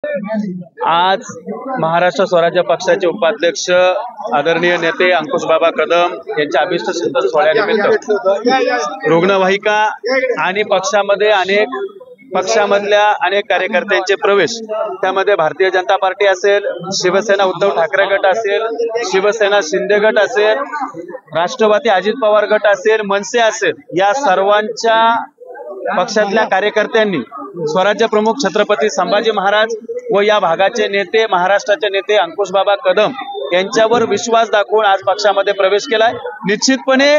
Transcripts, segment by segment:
आज महाराष्ट्र स्वराज्य पक्षाचे उपाध्यक्ष आदरणीय नेते अंकुश बाबा कदम यांच्या अभिष्ट चिंतन सोहळ्यानिमित्त रुग्णवाहिका आणि पक्षामधल्या अनेक कार्यकर्त्यांचे प्रवेश, त्यामध्ये भारतीय जनता पार्टी असेल, शिवसेना उद्धव ठाकरे गट असेल, शिवसेना शिंदे गट असेल, राष्ट्रवादी अजित पवार गट असेल, मनसे असेल, या सर्वांच्या पक्षातल्या कार्यकर्त्यांनी स्वराज्य प्रमुख छत्रपती संभाजी महाराज व या भागाचे नेते, महाराष्ट्राचे नेते अंकुश बाबा कदम यांच्यावर विश्वास दाखवून आज पक्षामध्ये प्रवेश केलाय। निश्चितपणे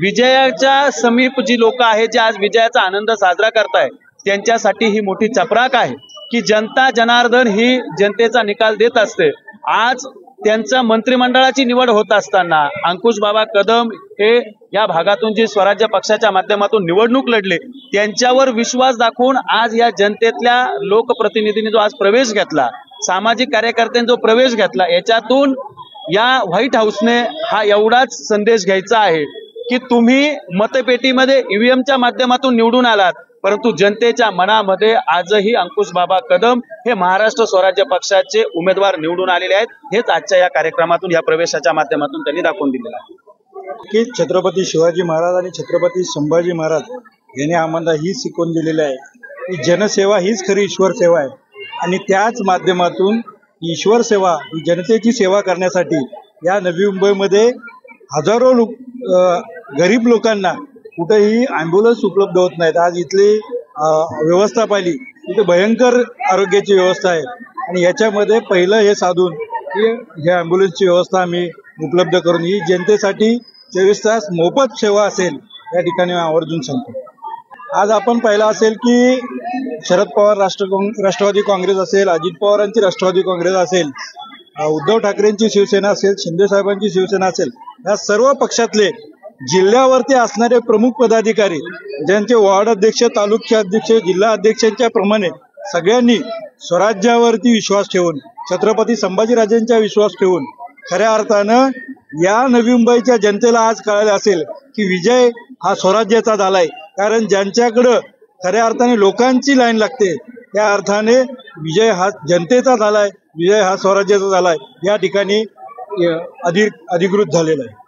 विजयाच्या समीप जी लोक आहेत, जे आज विजयाचा आनंद साजरा करताय, त्यांच्यासाठी ही मोठी चपराक आहे की जनता जनार्दन ही जनतेचा निकाल देत असते। आज त्यांच्या मंत्रिमंडळाची निवड होत असताना अंकुश बाबा कदम हे या भागातून जी स्वराज्य पक्षाच्या माध्यमातून निवडणूक लढले, त्यांच्यावर विश्वास दाखवून आज या जनतेतल्या लोकप्रतिनिधींनी जो आज प्रवेश घेतला, सामाजिक कार्यकर्त्यांनी जो प्रवेश घेतला, याच्यातून या व्हाईट हाऊसने हा एवढाच संदेश घ्यायचा आहे की तुम्ही मतपेटीमध्ये ईव्हीएमच्या माध्यमातून निवडून आलात, परंतु जनतेच्या मनामध्ये आजही अंकुश बाबा कदम हे महाराष्ट्र स्वराज्य पक्षाचे उमेदवार निवडून आलेले आहेत। हेच आजच्या या कार्यक्रमातून, या प्रवेशाच्या माध्यमातून त्यांनी दाखवून दिलेलं आहे की छत्रपती शिवाजी महाराज आणि छत्रपती संभाजी महाराज यांनी आम्हाला ही शिकवण दिलेली आहे की जनसेवा हीच खरी ईश्वर सेवा आहे आणि त्याच माध्यमातून ईश्वर सेवा ही जनतेची सेवा करण्यासाठी या नवी मुंबईमध्ये हजारो गरीब लोकांना कुठेही ॲम्ब्युलन्स उपलब्ध होत नाहीत। आज इथली व्यवस्था पाहिली, इथे भयंकर आरोग्याची व्यवस्था आहे आणि याच्यामध्ये पहिलं हे साधून की हे ॲम्ब्युलन्सची व्यवस्था आम्ही उपलब्ध करून ही जनतेसाठी 24 तास मोफत सेवा असेल या ठिकाणी आवर्जून सांगतो। आज आपण पाहिलं असेल की शरद पवार राष्ट्रवादी काँग्रेस असेल, अजित पवारांची राष्ट्रवादी काँग्रेस असेल, उद्धव ठाकरेंची शिवसेना असेल, शिंदे साहेबांची शिवसेना असेल, या सर्व पक्षातले जिल्ह्यावरती असणारे प्रमुख पदाधिकारी, ज्यांचे वार्ड अध्यक्ष, तालुका अध्यक्ष, जिल्हा अध्यक्षांच्या प्रमाणे सगळ्यांनी स्वराज्यावरती विश्वास ठेवून, छत्रपती संभाजीराजांचा विश्वास ठेवून खऱ्या अर्थानं या नवी मुंबईच्या जनतेला आज कळाले असेल की विजय हा स्वराज्याचा झालाय। कारण ज्यांच्याकडं खऱ्या अर्थाने लोकांची लाईन लागते, त्या अर्थाने विजय हा जनतेचा झालाय, विजय हा स्वराज्याचा झालाय, या ठिकाणी अधिकृत झालेला आहे।